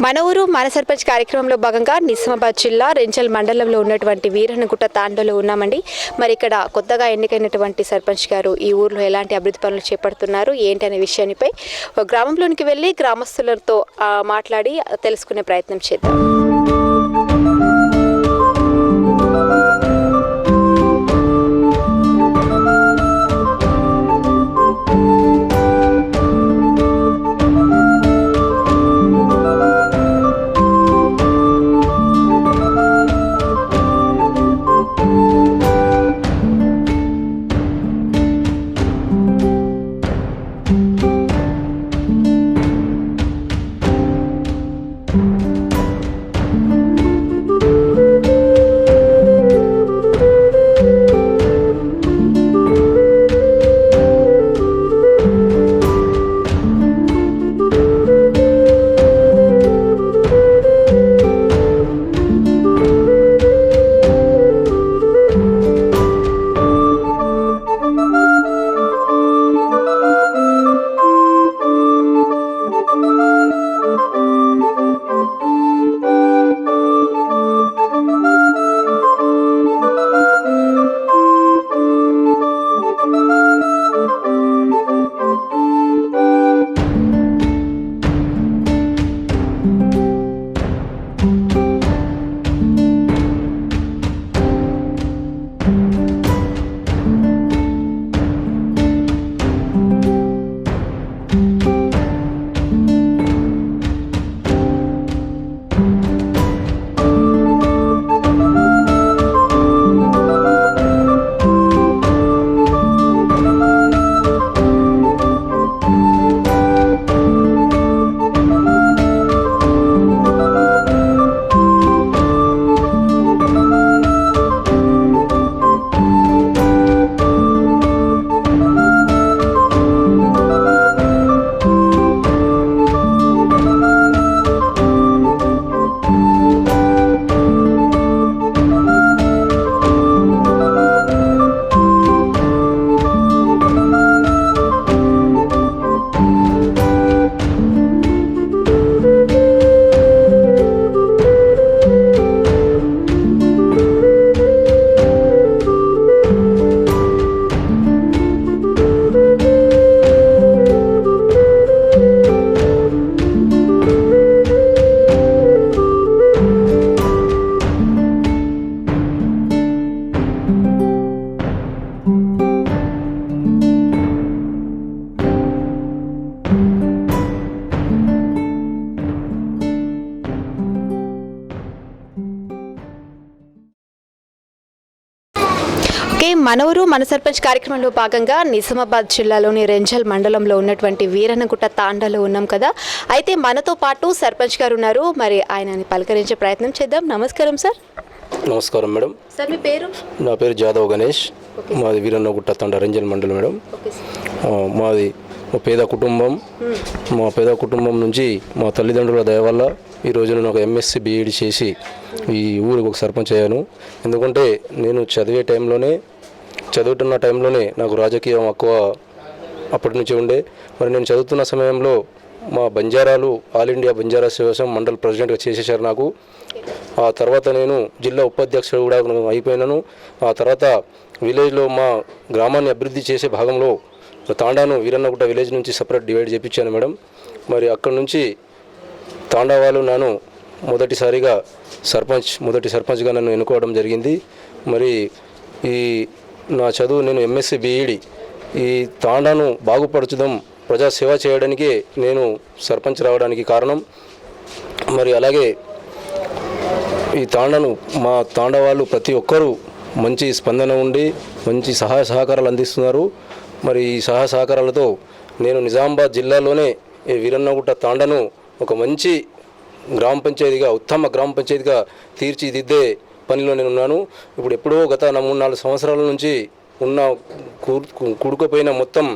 మన ఊరు మన సర్పంచ్ కార్యక్రమంలో భాగంగా నిజామాబాద్ జిల్లా రెంచల్ మండలంలో ఉన్నటువంటి వీరన్నగుట్ట తాండలో ఉన్నామండి. మరి ఇక్కడ కొత్తగా ఎన్నికైనటువంటి సర్పంచ్ గారు ఈ ఊర్లో ఎలాంటి అభివృద్ధి పనులు చేపడుతున్నారు ఏంటి అనే విషయానిపై గ్రామంలోనికి వెళ్ళి గ్రామస్తులతో మాట్లాడి తెలుసుకునే ప్రయత్నం చేద్దాం. మన ఊరు మన సర్పంచ్ కార్యక్రమంలో భాగంగా నిజామాబాద్ జిల్లాలోని రెంజల్ మండలంలో ఉన్నటువంటి వీరన్నగుట్ట తాండాలో ఉన్నాం కదా. అయితే మనతో పాటు సర్పంచ్ గారు ఉన్నారు. మరి ఆయనని పలకరించే ప్రయత్నం చేద్దాం. నమస్కారం సార్. నమస్కారం మేడం. సార్ మీ పేరు? నా పేరు జాదవ్ గణేష్. మాది వీరన్నగుట్ట తాండా రెంజల్ మండలం మేడం. మాది పేద కుటుంబం. మా పేద కుటుంబం నుంచి మా తల్లిదండ్రుల దయ వల్ల ఈ రోజున నాకు ఎంఎస్సి బీఈడి చేసి ఈ ఊరికి ఒక సర్పంచ్ అయ్యాను. ఎందుకంటే నేను చదువుతున్న టైంలోనే నాకు రాజకీయం ఎక్కువ అప్పటి నుంచి ఉండే. మరి నేను చదువుతున్న సమయంలో మా బంజారాలు all India Banjara association Mandal ప్రెసిడెంట్గా చేసేసారు నాకు. ఆ తర్వాత నేను జిల్లా ఉపాధ్యక్షుడు కూడా అయిపోయినాను. ఆ తర్వాత విలేజ్లో మా గ్రామాన్ని అభివృద్ధి చేసే భాగంలో తాండాను వీరన్నగుట్ట విలేజ్ నుంచి సపరేట్ డివైడ్ చేయించాను మేడం. మరి అక్కడి నుంచి తాండా వాళ్ళు నన్ను మొదటిసారిగా మొదటి సర్పంచ్గా నన్ను ఎన్నుకోవడం జరిగింది. మరి ఈ నా చదువు నేను ఎంఎస్సి బీఈడి ఈ తాండాను బాగుపరచడం ప్రజాసేవ చేయడానికి నేను సర్పంచ్ రావడానికి కారణం. మరి అలాగే ఈ తాండాను మా తాండా వాళ్ళు ప్రతి ఒక్కరూ మంచి స్పందన ఉండి మంచి సహాయ సహకారాలు అందిస్తున్నారు. మరి ఈ సహాయ సహకారాలతో నేను నిజామాబాద్ జిల్లాలోనే ఈ వీరన్నగుట్ట తాండాను ఒక మంచి గ్రామ పంచాయతీగా ఉత్తమ గ్రామ పంచాయతీగా తీర్చిదిద్దే పనిలో నేను ఉన్నాను. ఇప్పుడు ఎప్పుడో గత 3-4 సంవత్సరాల నుంచి ఉన్న కూడుకుపోయిన మొత్తం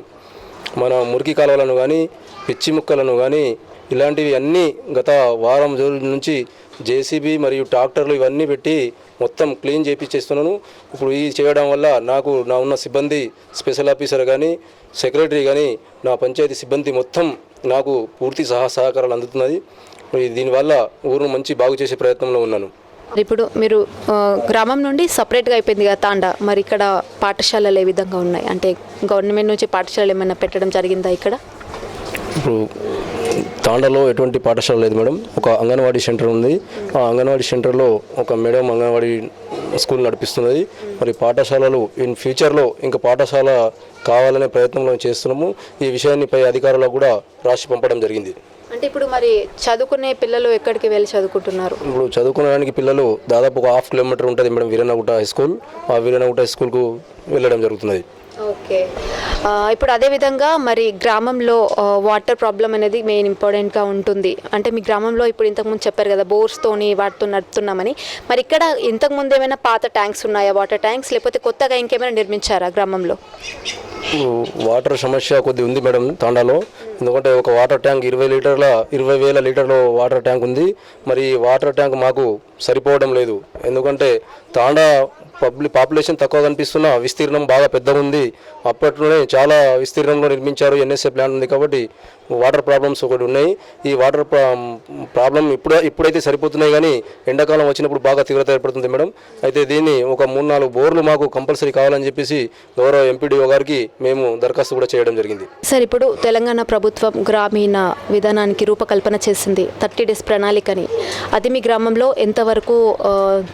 మన మురికి కాలువలను కానీ పిచ్చి ముక్కలను కానీ ఇలాంటివి అన్నీ గత వారం రోజుల నుంచి జేసీబీ మరియు ట్రాక్టర్లు ఇవన్నీ పెట్టి మొత్తం క్లీన్ చేయించేస్తున్నాను. ఇప్పుడు ఈ చేయడం వల్ల నాకు నా ఉన్న సిబ్బంది స్పెషల్ ఆఫీసర్ కానీ సెక్రటరీ కానీ నా పంచాయతీ సిబ్బంది మొత్తం నాకు పూర్తి సహకారాలు అందుతున్నది. దీనివల్ల ఊరును మంచి బాగు చేసే ప్రయత్నంలో ఉన్నాను. ఇప్పుడు మీరు గ్రామం నుండి సపరేట్గా అయిపోయింది కదా తాండా, మరి ఇక్కడ పాఠశాలలు ఏ విధంగా ఉన్నాయి? అంటే గవర్నమెంట్ నుంచి పాఠశాలలు ఏమైనా పెట్టడం జరిగిందా ఇక్కడ? ఇప్పుడు తాండాలో ఎటువంటి పాఠశాల లేదు మేడం. ఒక అంగన్వాడీ సెంటర్ ఉంది. ఆ అంగన్వాడీ సెంటర్లో ఒక మేడం అంగన్వాడీ స్కూల్ నడిపిస్తున్నది. మరి పాఠశాలలు ఇన్ ఫ్యూచర్లో ఇంకా పాఠశాల కావాలనే ప్రయత్నంలో చేస్తున్నాము. ఈ విషయాన్ని పై అధికారులకు కూడా రాసి పంపడం జరిగింది. అంటే ఇప్పుడు మరి చదువుకునే పిల్లలు ఎక్కడికి వెళ్ళి చదువుకుంటున్నారు? ఇప్పుడు చదువుకోవడానికి పిల్లలు దాదాపు ఒక 1/2 కిలోమీటర్ ఉంటుంది మేడం వీరన్నగుట్ట హై స్కూల్. ఆ వీరన్నగుట్ట హై స్కూల్కు వెళ్ళడం జరుగుతున్నది. ఓకే. ఇప్పుడు అదేవిధంగా మరి గ్రామంలో వాటర్ ప్రాబ్లం అనేది మెయిన్ ఇంపార్టెంట్గా ఉంటుంది. అంటే మీ గ్రామంలో ఇప్పుడు ఇంతకుముందు చెప్పారు కదా బోర్స్తోని వాటితో నడుపుతున్నామని, మరి ఇక్కడ ఇంతకుముందు ఏమైనా పాత ట్యాంక్స్ ఉన్నాయా, వాటర్ ట్యాంక్స్, లేకపోతే కొత్తగా ఇంకేమైనా నిర్మించారా గ్రామంలో? వాటర్ సమస్య కొద్ది ఉంది మేడం తాండాలో. ఎందుకంటే ఒక వాటర్ ట్యాంక్ 20,000 లీటర్ల వాటర్ ట్యాంక్ ఉంది. మరి వాటర్ ట్యాంక్ మాకు సరిపోవడం లేదు. ఎందుకంటే తాండా పాపులేషన్ తక్కువ కనిపిస్తున్న విస్తీర్ణం బాగా పెద్దగా ఉంది. అప్పట్లోనే చాలా విస్తీర్ణంలో నిర్మించారు. ఎన్ఎస్ఏ ప్లాన్ ఉంది కాబట్టి వాటర్ ప్రాబ్లమ్స్ ఒకటి ఉన్నాయి. ఈ వాటర్ ప్రాబ్లం ఇప్పుడైతే సరిపోతున్నాయి, కానీ ఎండాకాలం వచ్చినప్పుడు బాగా తీవ్రత ఏర్పడుతుంది మేడం. అయితే దీన్ని ఒక 3-4 బోర్లు మాకు కంపల్సరీ కావాలని చెప్పేసి గౌరవ ఎంపీడీఓ గారికి మేము దరఖాస్తు కూడా చేయడం జరిగింది. సార్, ఇప్పుడు తెలంగాణ ప్రభుత్వం గ్రామీణ విధానానికి రూపకల్పన చేసింది 30 days ప్రణాళికని. అది మీ గ్రామంలో ఎంతవరకు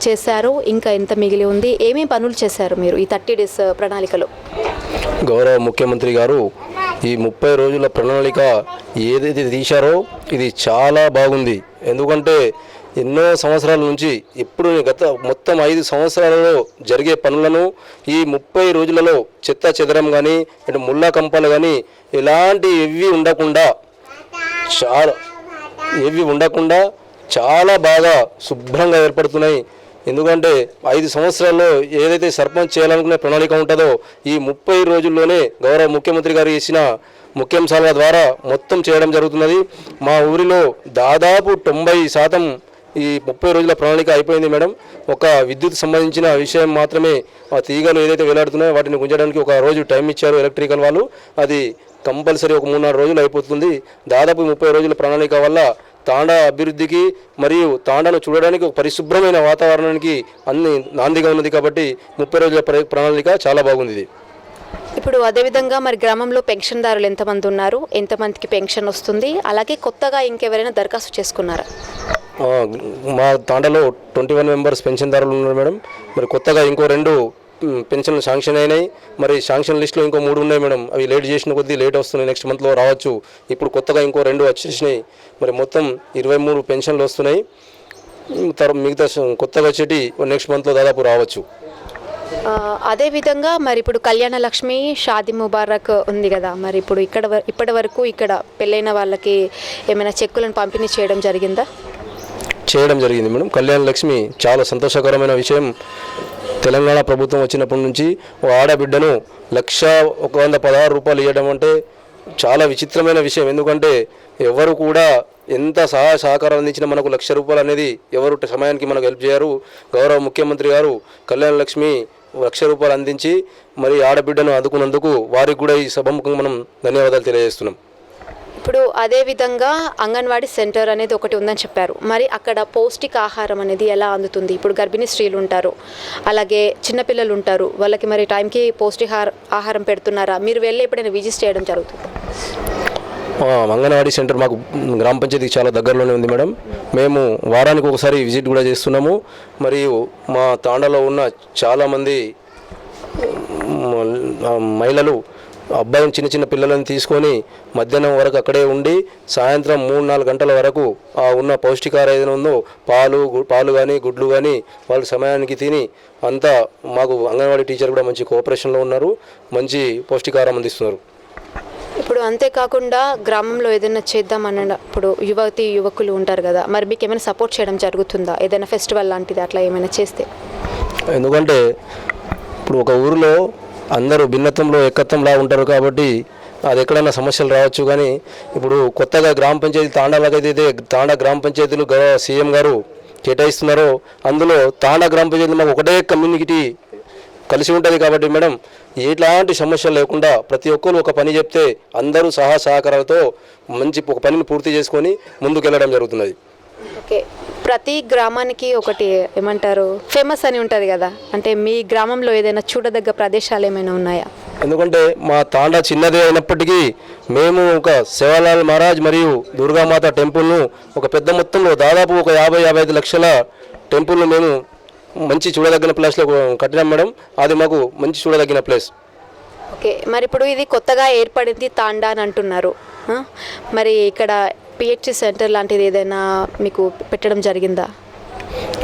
చేశారు, ఇంకా ఎంత మిగిలి ఉంది, ఏమేమి పనులు చేశారు మీరు ఈ 30 days ప్రణాళికలో? గౌరవ ముఖ్యమంత్రి గారు ఈ 30 రోజుల ప్రణాళిక ఏదైతే తీశారో ఇది చాలా బాగుంది. ఎందుకంటే ఎన్నో సంవత్సరాల నుంచి ఇప్పుడు గత మొత్తం 5 సంవత్సరాలలో జరిగే పనులను ఈ 30 రోజులలో చెత్త చెదరం కానీ అంటే ముళ్ళ కంపలు కానీ ఎలాంటి ఏవి ఉండకుండా చాలా బాగా శుభ్రంగా ఏర్పడుతున్నాయి. ఎందుకంటే 5 సంవత్సరాల్లో ఏదైతే సర్పంచ్ చేయాలనుకునే ప్రణాళిక ఉంటుందో ఈ 30 రోజుల్లోనే గౌరవ ముఖ్యమంత్రి గారు ఇచ్చిన ముఖ్యాంశాల ద్వారా మొత్తం చేయడం జరుగుతున్నది. మా ఊరిలో దాదాపు 90% ఈ 30 రోజుల ప్రణాళిక అయిపోయింది మేడం. ఒక విద్యుత్ సంబంధించిన విషయం మాత్రమే ఆ తీగలు ఏదైతే వేలాడుతున్నాయో వాటిని గుంజడానికి ఒక రోజు టైం ఇచ్చారు ఎలక్ట్రికల్ వాళ్ళు. అది కంపల్సరీ ఒక 3-4 రోజులు అయిపోతుంది. దాదాపు 30 రోజుల ప్రణాళిక వల్ల తాండా అభివృద్ధికి మరియు తాండాను చూడడానికి ఒక పరిశుభ్రమైన వాతావరణానికి అన్ని నాందిగా ఉన్నది. కాబట్టి 30 రోజుల ప్రణాళిక చాలా బాగుంది. ఇప్పుడు అదేవిధంగా మరి గ్రామంలో పెన్షన్దారులు ఎంతమంది ఉన్నారు, ఎంతమందికి పెన్షన్ వస్తుంది, అలాగే కొత్తగా ఇంకెవరైనా దరఖాస్తు చేసుకున్నారా? మా తాండాలో 21 మెంబర్స్ పెన్షన్దారులు ఉన్నారు మేడం. మరి కొత్తగా ఇంకో 2 పెన్షన్లు శాంక్షన్ అయినాయి. మరి శాంక్షన్ లిస్టులో ఇంకో 3 ఉన్నాయి మేడం. అవి లేట్ చేసిన కొద్దీ లేట్ వస్తున్నాయి, నెక్స్ట్ మంత్లో రావచ్చు. ఇప్పుడు కొత్తగా ఇంకో 2 వచ్చేసినాయి. మరి మొత్తం 23 పెన్షన్లు వస్తున్నాయి. మిగతా కొత్తగా వచ్చేటి నెక్స్ట్ మంత్లో దాదాపు రావచ్చు. అదేవిధంగా మరి ఇప్పుడు కళ్యాణ లక్ష్మి, షాదీ ముబారక్ ఉంది కదా, మరి ఇప్పుడు ఇప్పటి వరకు ఇక్కడ పెళ్ళైన వాళ్ళకి ఏమైనా చెక్కులను పంపిణీ చేయడం జరిగిందా? చేయడం జరిగింది మేడం. కళ్యాణ లక్ష్మి చాలా సంతోషకరమైన విషయం. తెలంగాణ ప్రభుత్వం వచ్చినప్పటి నుంచి ఓ ఆడబిడ్డను 1,116 రూపాయలు ఇవ్వడం అంటే చాలా విచిత్రమైన విషయం. ఎందుకంటే ఎవరు కూడా ఎంత సహాయ సహకారం అందించినా మనకు 1,00,000 రూపాయలు అనేది ఎవరు సమయానికి మనకు హెల్ప్ చేయరు. గౌరవ ముఖ్యమంత్రి గారు కళ్యాణ లక్ష్మి 1,00,000 రూపాయలు అందించి మరి ఆడబిడ్డను ఆదుకున్నందుకు వారికి కూడా ఈ సభముఖంగా మనం ధన్యవాదాలు తెలియజేస్తున్నాం. ఇప్పుడు అదేవిధంగా అంగన్వాడీ సెంటర్ అనేది ఒకటి ఉందని చెప్పారు. మరి అక్కడ పౌష్టికాహారం అనేది ఎలా అందుతుంది? ఇప్పుడు గర్భిణీ స్త్రీలు ఉంటారు, అలాగే చిన్నపిల్లలు ఉంటారు, వాళ్ళకి మరి టైంకి ఆహారం పెడుతున్నారా? మీరు వెళ్ళి ఎప్పుడైనా విజిట్ చేయడం జరుగుతుంది? అంగన్వాడీ సెంటర్ మాకు గ్రామ పంచాయతీకి చాలా దగ్గరలోనే ఉంది మేడం. మేము వారానికి ఒకసారి విజిట్ కూడా చేస్తున్నాము. మరియు మా తాండాలో ఉన్న చాలామంది మహిళలు అబ్బాయిని చిన్న పిల్లలను తీసుకొని మధ్యాహ్నం వరకు అక్కడే ఉండి సాయంత్రం 3-4 గంటల వరకు ఆ ఉన్న పౌష్టికాహారం ఏదైనా ఉందో పాలు కానీ గుడ్లు కానీ వాళ్ళు సమయానికి తిని అంతా మాకు అంగన్వాడీ టీచర్ కూడా మంచి కోఆపరేషన్లో ఉన్నారు, మంచి పౌష్టికాహారం అందిస్తున్నారు. ఇప్పుడు అంతేకాకుండా గ్రామంలో ఏదైనా చేద్దామన్నప్పుడు యువకులు ఉంటారు కదా, మరి మీకు ఏమైనా సపోర్ట్ చేయడం జరుగుతుందా? ఏదైనా ఫెస్టివల్ లాంటిది అట్లా ఏమైనా చేస్తే? ఎందుకంటే ఇప్పుడు ఒక ఊరిలో అందరూ భిన్నత్వంలో ఏకత్వంలా ఉంటారు కాబట్టి అది ఎక్కడైనా సమస్యలు రావచ్చు. కానీ ఇప్పుడు కొత్తగా గ్రామ పంచాయతీ తాండాలకైతే తాండా గ్రామ పంచాయతీలు గౌరవ సీఎం గారు కేటాయిస్తున్నారో అందులో తాండా గ్రామ పంచాయతీ మాకు ఒకటే కమ్యూనిటీ కలిసి ఉంటుంది. కాబట్టి మేడం ఎలాంటి సమస్యలు లేకుండా ప్రతి ఒక్కరు ఒక పని చెప్తే అందరూ సహకారాలతో మంచి ఒక పనిని పూర్తి చేసుకొని ముందుకెళ్ళడం జరుగుతున్నది. ఓకే, ప్రతి గ్రామానికి ఒకటి ఏమంటారు ఫేమస్ అని ఉంటుంది కదా, అంటే మీ గ్రామంలో ఏదైనా చూడదగ్గ ప్రదేశాలు ఏమైనా ఉన్నాయా? ఎందుకంటే మా తాండా చిన్నదే అయినప్పటికీ మేము ఒక సేవాలాల్ మహారాజ్ మరియు దుర్గామాత టెంపుల్ను ఒక పెద్ద మొత్తంలో దాదాపు ఒక 50-55 లక్షల టెంపుల్ను మేము మంచి చూడదగిన ప్లేస్లో కట్టినాం మేడం. అది మాకు మంచి చూడదగిన ప్లేస్. ఓకే, మరి ఇప్పుడు ఇది కొత్తగా ఏర్పడింది తాండా అని అంటున్నారు. మరి ఇక్కడ పిహెచ్సి సెంటర్ లాంటిది ఏదైనా మీకు పెట్టడం జరిగిందా?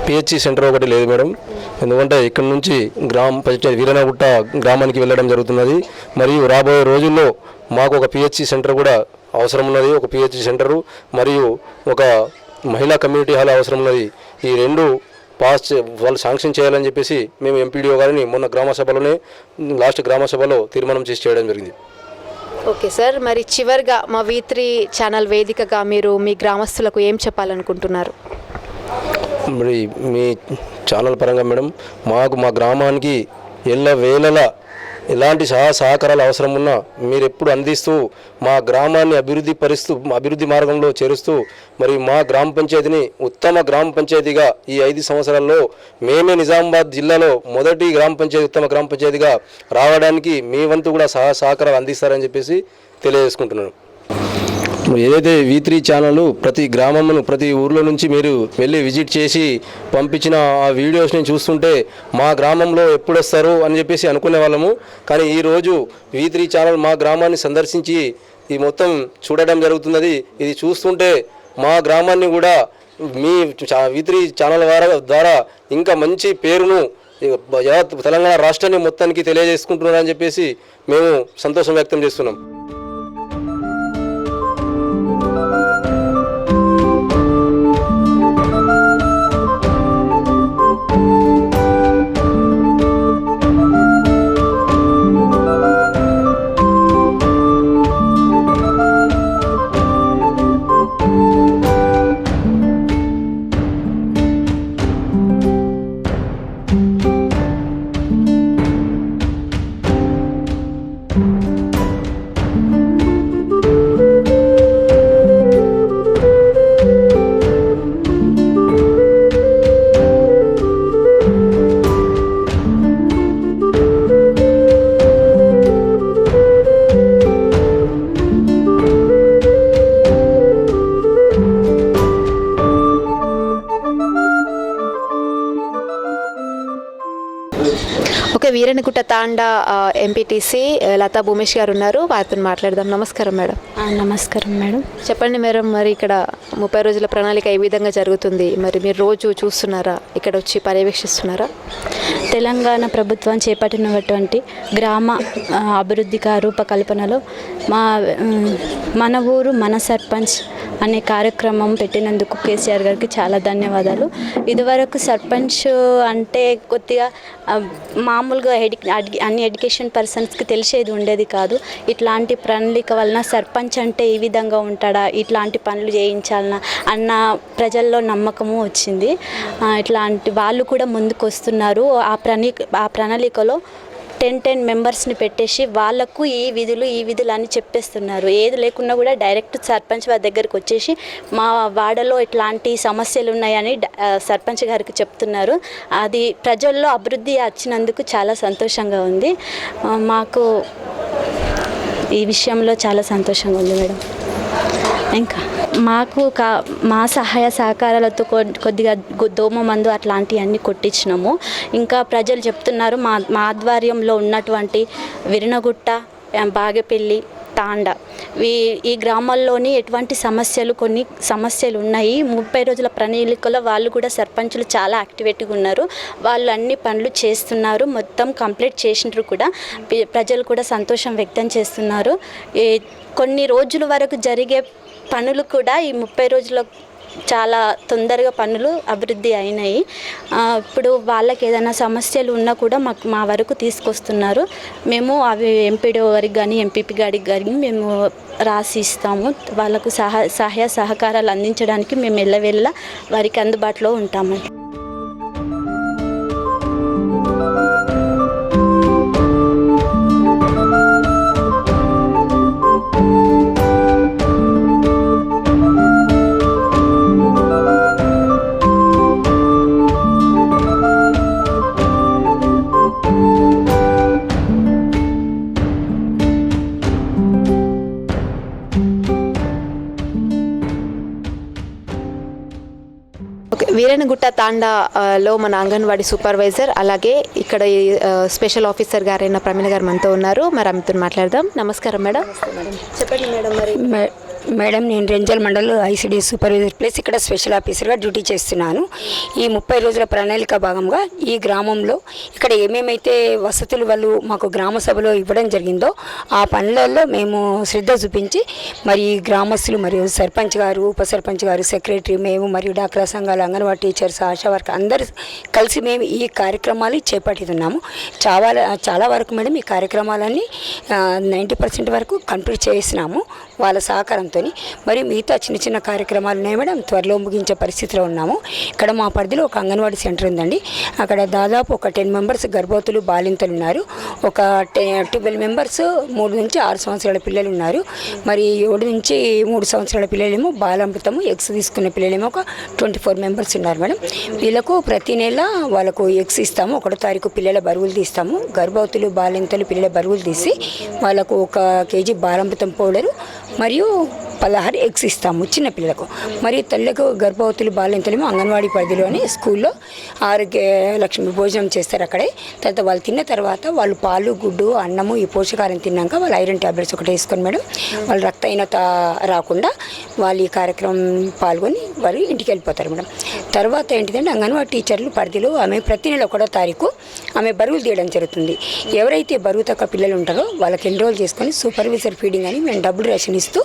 పిహెచ్సి సెంటర్ ఒకటి లేదు మేడం. ఎందుకంటే ఇక్కడ నుంచి గ్రామ పంచాయతీ వీరనగుట్ట గ్రామానికి వెళ్ళడం జరుగుతున్నది. మరియు రాబోయే రోజుల్లో మాకు ఒక పిహెచ్సి సెంటర్ కూడా అవసరం ఉన్నది. ఒక పిహెచ్సి సెంటరు మరియు ఒక మహిళా కమ్యూనిటీ హాల్ అవసరం ఉన్నది. ఈ రెండు వాళ్ళు శాంక్షన్ చేయాలని చెప్పేసి మేము ఎంపీడీఓ గారిని మొన్న లాస్ట్ గ్రామ సభలో తీర్మానం చేసి చేయడం జరిగింది. ఓకే సార్, మరి చివరిగా మా V3 ఛానల్ వేదికగా మీరు మీ గ్రామస్తులకు ఏం చెప్పాలనుకుంటున్నారు? మరి మీ ఛానల్ పరంగా మేడం మా గ్రామానికి ఎల్లవేళలా ఎలాంటి సహకారాలు అవసరం ఉన్నా మీరు ఎప్పుడు అందిస్తూ మా గ్రామాన్ని అభివృద్ధి మార్గంలో చేరుస్తూ మరి మా గ్రామ పంచాయతీని ఉత్తమ గ్రామ పంచాయతీగా ఈ 5 సంవత్సరాల్లో మేమే నిజామాబాద్ జిల్లాలో మొదటి ఉత్తమ గ్రామ పంచాయతీగా రావడానికి మీ వంతు కూడా సహకారాలు అందిస్తారని చెప్పేసి తెలియజేసుకుంటున్నాను. ఏదైతే V3 ఛానల్ ప్రతి గ్రామమును ప్రతి ఊర్లో నుంచి మీరు వెళ్ళి విజిట్ చేసి పంపించిన ఆ వీడియోస్ని చూస్తుంటే మా గ్రామంలో ఎప్పుడు వస్తారు అని చెప్పేసి అనుకునే వాళ్ళము. కానీ ఈరోజు V3 ఛానల్ మా గ్రామాన్ని సందర్శించి ఈ మొత్తం చూడడం జరుగుతున్నది. ఇది చూస్తుంటే మా గ్రామాన్ని కూడా మీ V3 ఛానల్ ద్వారా ఇంకా మంచి పేరును తెలంగాణ రాష్ట్రాన్ని మొత్తానికి తెలియజేసుకుంటున్నారని చెప్పేసి మేము సంతోషం వ్యక్తం చేస్తున్నాం. ఓకే, వీరనగుట్ట తాండా ఎంపీటీసీ లతా భూమేష్ గారు ఉన్నారు, వారితో మాట్లాడదాం. నమస్కారం మేడం. నమస్కారం మేడం. చెప్పండి మేడం, మరి ఇక్కడ 30 రోజుల ప్రణాళిక ఏ విధంగా జరుగుతుంది? మరి మీరు రోజు చూస్తున్నారా, ఇక్కడ వచ్చి పర్యవేక్షిస్తున్నారా? తెలంగాణ ప్రభుత్వం చేపట్టినటువంటి గ్రామ అభివృద్ధి రూపకల్పనలో మన ఊరు మన సర్పంచ్ అనే కార్యక్రమం పెట్టినందుకు కేసీఆర్ గారికి చాలా ధన్యవాదాలు. ఇదివరకు సర్పంచ్ అంటే కొద్దిగా మామూలుగా అన్ని ఎడ్యుకేషన్ పర్సన్స్కి తెలిసేది ఉండేది కాదు. ఇట్లాంటి ప్రణాళిక వలన సర్పంచ్ అంటే ఈ విధంగా ఉంటాడా, ఇట్లాంటి పనులు చేయించాలన్నా అన్న ప్రజల్లో నమ్మకము వచ్చింది. ఇట్లాంటి వాళ్ళు కూడా ముందుకు వస్తున్నారు. ఆ ప్రణాళికలో 10 మెంబర్స్ని పెట్టేసి వాళ్ళకు ఈ విధులు అని చెప్పేస్తున్నారు. ఏది లేకున్నా కూడా డైరెక్ట్ సర్పంచ్ వారి దగ్గరికి వచ్చేసి మా వాడలో ఇట్లాంటి సమస్యలు ఉన్నాయని సర్పంచ్ గారికి చెప్తున్నారు. అది ప్రజల్లో అభివృద్ధి వచ్చినందుకు చాలా సంతోషంగా ఉంది. మాకు ఈ విషయంలో చాలా సంతోషంగా ఉంది మేడం. ఇంకా మాకు మా సహాయ సహకారాలతో కొద్దిగా దోమ మందు అట్లాంటివన్నీ కొట్టించినాము. ఇంకా ప్రజలు చెప్తున్నారు మా ఆధ్వర్యంలో ఉన్నటువంటి వీరనగుట్ట, బాగేపల్లి, తాండా ఈ గ్రామాల్లోని కొన్ని సమస్యలు ఉన్నాయి. 30 రోజుల ప్రణాళికలో వాళ్ళు కూడా సర్పంచులు చాలా యాక్టివేట్గా ఉన్నారు. వాళ్ళు అన్ని పనులు చేస్తున్నారు, మొత్తం కంప్లీట్ చేసినారు కూడా. ప్రజలు కూడా సంతోషం వ్యక్తం చేస్తున్నారు. కొన్ని రోజుల వరకు జరిగే పనులు కూడా ఈ 30 రోజుల్లో చాలా తొందరగా పనులు అభివృద్ధి అయినాయి. ఇప్పుడు వాళ్ళకి ఏదైనా సమస్యలు ఉన్నా కూడా మా వరకు తీసుకొస్తున్నారు. మేము అవి ఎంపీడీఓ గారికి కానీ ఎంపీపీ గారికి కానీ మేము రాసి ఇస్తాము. వాళ్ళకు సహాయ సహకారాలు అందించడానికి మేము ఎల్లవేళలా వారికి అందుబాటులో ఉంటాము. వీరనగుట్ట తాండాలో మన అంగన్వాడీ సూపర్వైజర్ అలాగే ఇక్కడ స్పెషల్ ఆఫీసర్ గారైన ప్రమీణ గారు మనతో ఉన్నారు. మరి ఆమెతో మాట్లాడదాం. నమస్కారం మేడం. చెప్పండి మేడం. మరి మేడం, నేను Renjal mandal ICD supervisor place ఇక్కడ స్పెషల్ ఆఫీసర్గా డ్యూటీ చేస్తున్నాను. ఈ 30 రోజుల ప్రణాళిక భాగంగా ఈ గ్రామంలో ఇక్కడ ఏమేమైతే వసతులు వాళ్ళు మాకు గ్రామ సభలో ఇవ్వడం జరిగిందో ఆ పనులలో మేము శ్రద్ధ చూపించి మరి గ్రామస్తులు మరియు సర్పంచ్ గారు, ఉప సర్పంచ్ గారు, సెక్రటరీ, మేము మరియు డాక్రా సంఘాలు, అంగన్వాడీ టీచర్స్, ఆశా వర్కర్ అందరూ కలిసి మేము ఈ కార్యక్రమాలు చేపట్టుతున్నాము. చాలా వరకు మేడం ఈ కార్యక్రమాలన్నీ 90% వరకు కంప్లీట్ చేసినాము వాళ్ళ సహకారంతో. మరి మిగతా చిన్న చిన్న కార్యక్రమాలు ఉన్నాయి మేడం, త్వరలో ముగించే పరిస్థితిలో ఉన్నాము. ఇక్కడ మా పరిధిలో ఒక అంగన్వాడీ సెంటర్ ఉందండి. అక్కడ దాదాపు ఒక 10 మెంబర్స్ గర్భవతులు, బాలింతలు ఉన్నారు. ఒక 12 మెంబర్స్ 3 నుంచి 6 సంవత్సరాల పిల్లలు ఉన్నారు. మరి 7 నుంచి 3 సంవత్సరాల పిల్లలేమో బాలామృతము ఎగ్స్ తీసుకున్న పిల్లలేమో ఒక 24 మెంబర్స్ ఉన్నారు మేడం. వీళ్ళకు ప్రతి నెల వాళ్ళకు ఎగ్స్ ఇస్తాము. 1వ తారీఖు పిల్లల బరువులు తీస్తాము. గర్భవతులు, బాలింతలు పిల్లల బరువులు తీసి వాళ్ళకు 1 కేజీ బాలామృతం పౌడరు మరియు 16 ఎగ్స్ ఇస్తాము చిన్నపిల్లలకు. మరియు తల్లకు గర్భవతులు, బాలింతలేమో అంగన్వాడీ పరిధిలోని స్కూల్లో ఆరోగ్య లక్ష్మి భోజనం చేస్తారు అక్కడే. తర్వాత వాళ్ళు తిన్న తర్వాత వాళ్ళు పాలు, గుడ్డు, అన్నము ఈ పోషకాలను తిన్నాక వాళ్ళు ఐరన్ ట్యాబ్లెట్స్ ఒకటి వేసుకొని మేడం వాళ్ళు రక్తహీనత రాకుండా వాళ్ళు ఈ కార్యక్రమం పాల్గొని వాళ్ళు ఇంటికి వెళ్ళిపోతారు మేడం. తర్వాత ఏంటిదంటే అంగన్వాడీ టీచర్లు పరిధిలో ఆమె ప్రతి నెల 1వ తారీఖు ఆమె బరువులు తీయడం జరుగుతుంది. ఎవరైతే బరువు తక్కువ పిల్లలు ఉంటారో వాళ్ళకి ఎన్రోల్ చేసుకొని సూపర్వైజర్ ఫీడింగ్ అని మేము డబ్బులు రేషన్ ఇస్తూ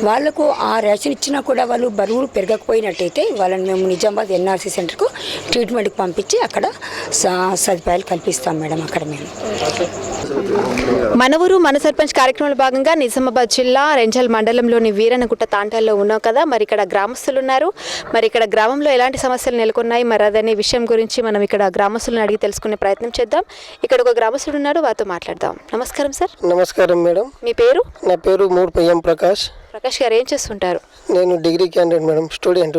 వాళ్ళకు ఆ రేషన్ ఇచ్చినా కూడా వాళ్ళు బరువులు పెరగకపోయినట్టయితే వాళ్ళని మేము నిజామాబాద్ ఎన్ఆర్సీ సెంటర్కు ట్రీట్మెంట్కి పంపించి అక్కడ సదుపాయాలు కల్పిస్తాం మేడం. అక్కడ మేము మన ఊరు మన సర్పంచ్ కార్యక్రమంలో భాగంగా నిజామాబాద్ జిల్లా రెంజల్ మండలంలోని వీరనగుట్ట తాండాల్లో ఉన్నాం కదా. మరి ఇక్కడ గ్రామస్తులు ఉన్నారు. మరి ఇక్కడ గ్రామంలో ఎలాంటి సమస్యలు నెలకొన్నాయి మరి అదనే విషయం గురించి మనం ఇక్కడ గ్రామస్తులను అడిగి తెలుసుకునే ప్రయత్నం చేద్దాం. ఇక్కడ ఒక గ్రామస్తుడు ఉన్నారు, వారితో మాట్లాడదాం. నమస్కారం సార్. నమస్కారం మేడం. మీ పేరు? నా పేరు మూడు ఎం ప్రకాష్. ప్రకాష్ గారు ఏం చేస్తుంటారు? నేను డిగ్రీ క్యాండిడేట్ మేడం, స్టూడెంట్.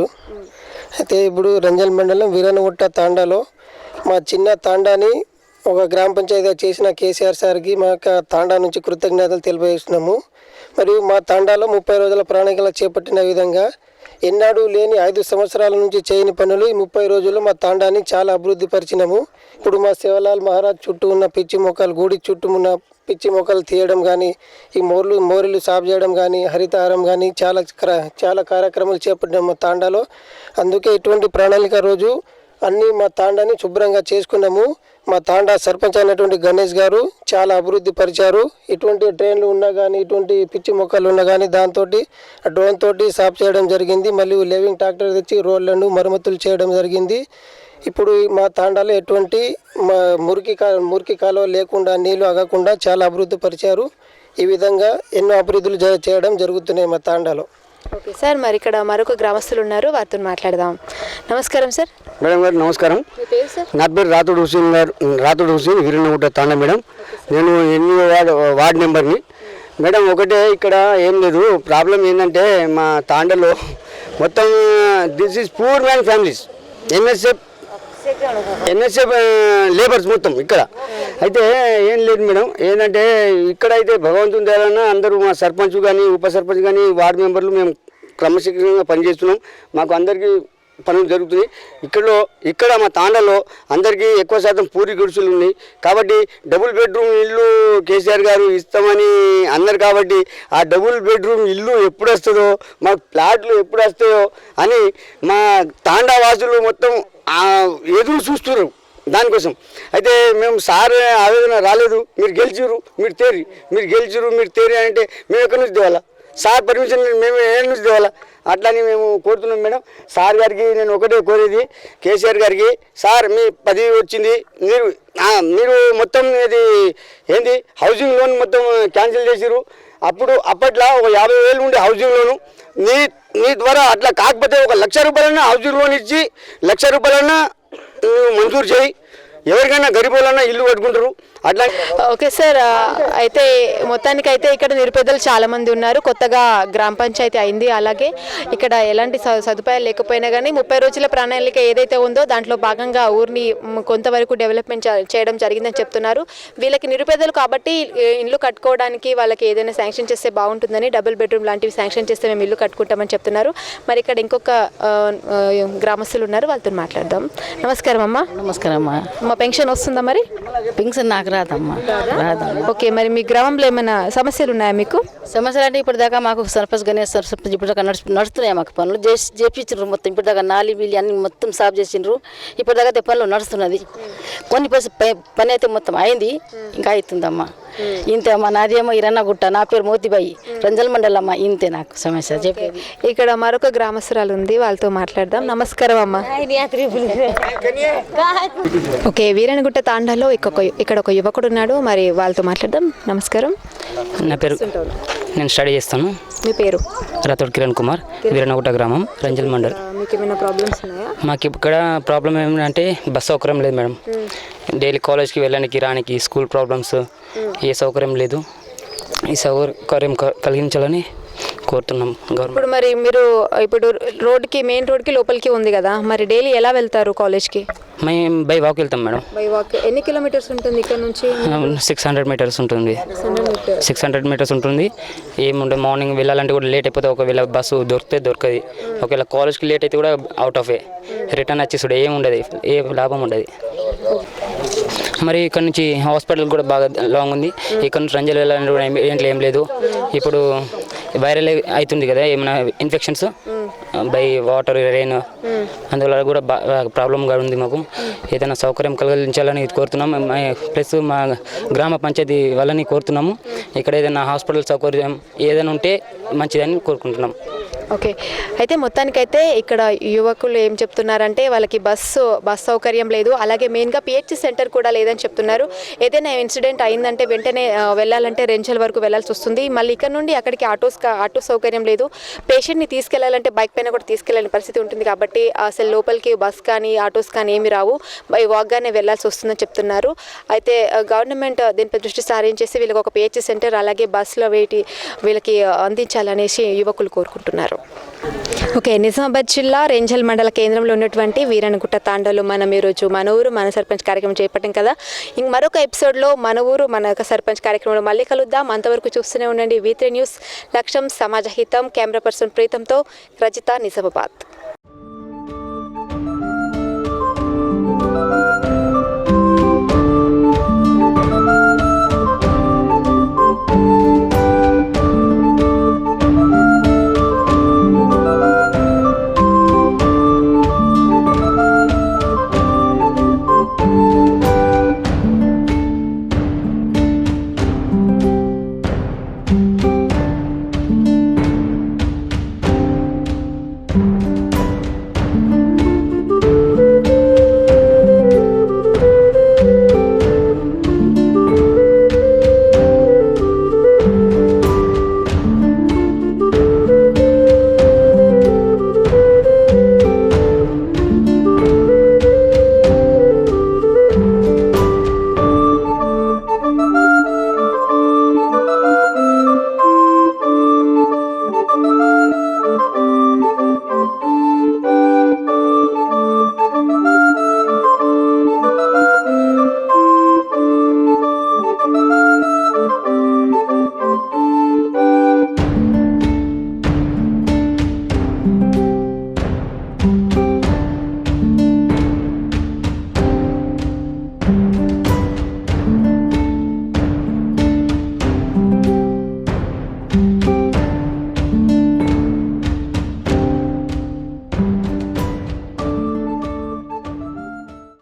అయితే ఇప్పుడు రంజల్ మండలం వీరనగుట్ట తాండాలో మా చిన్న తాండాని ఒక గ్రామ పంచాయతీగా చేసిన కేసీఆర్ సార్కి మా తాండా నుంచి కృతజ్ఞతలు తెలియజేస్తున్నాము. మరియు మా తాండాలో 30 రోజుల ప్రణాళికలు చేపట్టిన విధంగా ఎన్నడూ లేని 5 సంవత్సరాల నుంచి చేయని పనులు ఈ 30 రోజుల్లో మా తాండాని చాలా అభివృద్ధి పరిచినాము. ఇప్పుడు మా శివలాల్ మహారాజ్ చుట్టూ ఉన్న పిచ్చి మొక్కలు, గుడి చుట్టూ ఉన్న పిచ్చి మొక్కలు తీయడం కానీ, ఈ మోరీలు సాగు చేయడం కానీ, హరితహారం కానీ చాలా కార్యక్రమాలు చేపట్టినాము మా తాండాలో. అందుకే ఇటువంటి ప్రణాళిక రోజు అన్నీ మా తాండాని శుభ్రంగా చేసుకున్నాము. మా తాండా సర్పంచ్ అయినటువంటి గణేష్ గారు చాలా అభివృద్ధి పరిచారు. ఇటువంటి ట్రైన్లు ఉన్నా కానీ, ఇటువంటి పిచ్చి మొక్కలు ఉన్నా కానీ దాంతో డ్రోన్ తోటి సాఫ్ చేయడం జరిగింది. మళ్ళీ లివింగ్ ట్రాక్టర్ తెచ్చి రోడ్లను మరమ్మతులు చేయడం జరిగింది. ఇప్పుడు మా తాండాలో ఎటువంటి మురికి కాలువ లేకుండా, నీళ్లు ఆగకుండా చాలా అభివృద్ధి పరిచారు. ఈ విధంగా ఎన్నో అభివృద్ధులు చేయడం జరుగుతున్నాయి మా తాండాలో. Okay sir. మరి ఇక్కడ మరొక గ్రామస్తులు ఉన్నారు, వారితో మాట్లాడదాం. నమస్కారం సార్. మేడం గారు నమస్కారం. మీ పేరు సార్? నా పేరు రాతుడు హుసేన్, వీరనగుట్ట తాండా మేడం. నేను 8వ వార్డ్ నెంబర్ని మేడం. ఒకటే ఇక్కడ ఏం లేదు, ప్రాబ్లం ఏంటంటే మా తాండాలో మొత్తం this is poor man families, NSF labours మొత్తం ఇక్కడ. అయితే ఏం లేదు మేడం, ఏంటంటే ఇక్కడైతే భగవంతుని దయాలన్నా అందరూ మా సర్పంచ్ కానీ, ఉప సర్పంచ్ కానీ, వార్డు మెంబర్లు మేము క్రమశిక్షణగా పనిచేస్తున్నాం. మాకు అందరికీ పనులు జరుగుతున్నాయి. ఇక్కడ మా తాండాలో అందరికీ ఎక్కువ శాతం పూరి గుడిసెలు ఉన్నాయి. కాబట్టి డబుల్ బెడ్రూమ్ ఇల్లు కేసీఆర్ గారు ఇస్తామని అన్నారు. కాబట్టి ఆ డబుల్ బెడ్రూమ్ ఇల్లు ఎప్పుడు వస్తుందో, మాకు ప్లాట్లు ఎప్పుడు వస్తాయో అని మా తాండా వాసులు మొత్తం ఎదురు చూస్తున్నారు దానికోసం. అయితే మేము సార్ ఆవేదన రాలేదు, మీరు గెలిచిరు, మీరు తేరి అంటే మేము ఎక్కడి నుంచి తేవాలా? సార్ పర్మిషన్ మేము ఏ నుంచి తేవాలా? అట్లని మేము కోరుతున్నాం మేడం. సార్ గారికి నేను ఒకటే కోరేది, కేసీఆర్ గారికి, సార్ మీ 10 వచ్చింది, మీరు మొత్తం ఇది ఏంది హౌసింగ్ లోన్ మొత్తం క్యాన్సిల్ చేసిరు. అప్పట్లో ఒక 50,000 ఉండే హౌసింగ్ లోను, నీ ద్వారా అట్లా కాకపోతే ఒక 1,00,000 రూపాయలన్నా హౌసింగ్ లోన్ ఇచ్చి 1,00,000 రూపాయలన్నా నువ్వు మంజూరు చేయి. ఎవరికైనా గరీబులన్నా ఇల్లు కట్టుకుంటారు. అట్లా ఓకే సార్, అయితే మొత్తానికి అయితే ఇక్కడ నిరుపేదలు చాలా మంది ఉన్నారు. కొత్తగా గ్రామ పంచాయతీ అయింది, అలాగే ఇక్కడ ఎలాంటి సదుపాయాలు లేకపోయినా కానీ 30 రోజుల ప్రణాళిక ఏదైతే ఉందో దాంట్లో భాగంగా ఊరిని కొంతవరకు డెవలప్మెంట్ చేయడం జరిగిందని చెప్తున్నారు. వీళ్ళకి నిరుపేదలు కాబట్టి ఇల్లు కట్టుకోవడానికి వాళ్ళకి ఏదైనా శాంక్షన్ చేస్తే బాగుంటుందని, డబుల్ బెడ్రూమ్ లాంటివి శాంక్షన్ చేస్తే మేము ఇల్లు కట్టుకుంటామని చెప్తున్నారు. మరి ఇక్కడ ఇంకొక గ్రామస్తులు ఉన్నారు, వాళ్ళతో మాట్లాడదాం. నమస్కారం అమ్మా. నమస్కారం అమ్మా. మా పెన్షన్ వస్తుందా? మరి పెన్షన్ నాకు రాదమ్మా, రాదమ్మా. ఓకే, మరి మీ గ్రామంలో ఏమైనా సమస్యలు ఉన్నాయా మీకు? సమస్యలు అంటే ఇప్పటిదాకా మాకు సర్పంచ్ గణేష్ సర్పంచ్ ఇప్పటిదాకా నడుస్తున్నాయి మాకు పనులు చేపించారు మొత్తం. ఇప్పటిదాకా నాలి బిల్లి అన్ని మొత్తం సాఫ్ చేసిండ్రు. ఇప్పటిదాకా పనులు నడుస్తున్నది. కొన్ని పని అయితే మొత్తం అయింది, ఇంకా అవుతుందమ్మా. ఇంతే అమ్మా. నాదేమో ఇరన్నగుట్ట, నా పేరు మోతిబాయి, రంజల్ మండలమ్మ. ఇంతే నాకు సమస్య చెప్పేది. ఇక్కడ మరొక గ్రామస్తురాలు ఉంది, వాళ్ళతో మాట్లాడదాం. నమస్కారం అమ్మ. ఓకే, వీరనగుట్ట తాండాలో ఇక్కడ ఒక యువకుడు ఉన్నాడు, మరి వాళ్ళతో మాట్లాడదాం. నమస్కారం. నా పేరు, నేను స్టడీ చేస్తాను. మీ పేరు? రాథోడ్ కిరణ్ కుమార్, వీరనగుట్ట గ్రామం, రంజల్ మండల్. మీకు ఏమైనా ప్రాబ్లమ్స్ ఉన్నాయా? మాకు ఇక్కడ ప్రాబ్లం ఏమంటే బస్ సౌకర్యం లేదు మేడం. డైలీ కాలేజ్కి వెళ్ళడానికి రానికి స్కూల్ ప్రాబ్లమ్స్, ఏ సౌకర్యం లేదు. ఈ సౌకర్యం కలిగించాలని కోరుతున్నాం గవర్నమెంట్. ఇప్పుడు మరి మీరు రోడ్కి, మెయిన్ రోడ్కి లోపలికి ఉంది కదా, మరి డైలీ ఎలా వెళ్తారు కాలేజ్కి? మేము బై వాక్ వెళ్తాం మేడం. బై వాక్ ఎన్ని కిలోమీటర్స్ ఉంటుంది ఇక్కడ నుంచి? 600 మీటర్స్ ఉంటుంది. 600 మీటర్స్ ఉంటుంది. ఏముంటే మార్నింగ్ వెళ్ళాలంటే కూడా లేట్ అయిపోతే, ఒకవేళ బస్సు దొరకదు. ఒకవేళ కాలేజ్కి లేట్ అయితే కూడా అవుట్ ఆఫ్ రిటర్న్ వచ్చేసాడు, ఏమి ఉండదు, ఏ లాభం ఉండదు. మరి ఇక్కడ నుంచి హాస్పిటల్ కూడా బాగా లాంగ్ ఉంది. ఇక్కడ నుంచి రంజల్ వెళ్ళాలంటే కూడా ఏం లేదు. ఇప్పుడు వైరల్ అవుతుంది కదా ఏమైనా ఇన్ఫెక్షన్స్ బై వాటర్, రెయిన్, అందువల్ల కూడా ప్రాబ్లంగా ఉంది మాకు. ఏదైనా సౌకర్యం కలిగించాలని కోరుతున్నాం. ప్లస్ మా గ్రామ పంచాయతీ వాళ్ళని కోరుతున్నాము, ఇక్కడ ఏదైనా హాస్పిటల్ సౌకర్యం ఏదైనా ఉంటే మంచిదని కోరుకుంటున్నాం. ఓకే, అయితే మొత్తానికైతే ఇక్కడ యువకులు ఏం చెప్తున్నారంటే వాళ్ళకి బస్ సౌకర్యం లేదు, అలాగే మెయిన్గా పిహెచ్సి సెంటర్ కూడా లేదని చెప్తున్నారు. ఏదైనా ఇన్సిడెంట్ అయిందంటే వెంటనే వెళ్ళాలంటే రెంచల్ వరకు వెళ్ళాల్సి వస్తుంది. మళ్ళీ ఇక్కడ నుండి అక్కడికి ఆటో సౌకర్యం లేదు. పేషెంట్ని తీసుకెళ్లాలంటే బైక్ పైన కూడా తీసుకెళ్ళని పరిస్థితి ఉంటుంది. కాబట్టి అసలు లోపలికి బస్ కానీ ఆటోస్ కానీ ఏమి రావు, బై వాక్గానే వెళ్ళాల్సి వస్తుందని చెప్తున్నారు. అయితే గవర్నమెంట్ దీనిపై దృష్టి సారించేసి వీళ్ళకి ఒక పిహెచ్సి సెంటర్ అలాగే బస్సులో వీళ్ళకి అందించాలనేసి యువకులు కోరుకుంటున్నారు. ఓకే, నిజామాబాద్ జిల్లా రెంజల్ మండల కేంద్రంలో ఉన్నటువంటి వీరనగుట్ట తాండాలో మనం ఈరోజు మన ఊరు మన సర్పంచ్ కార్యక్రమం చేపట్టాం కదా. ఇంక మరొక ఎపిసోడ్లో మన ఊరు మన సర్పంచ్ కార్యక్రమంలో మళ్ళీ కలుద్దాం. అంతవరకు చూస్తూనే ఉండండి V3 న్యూస్. లక్ష్యం సమాజ హితం. కెమెరా పర్సన్ ప్రీతంతో రజిత, నిజామాబాద్.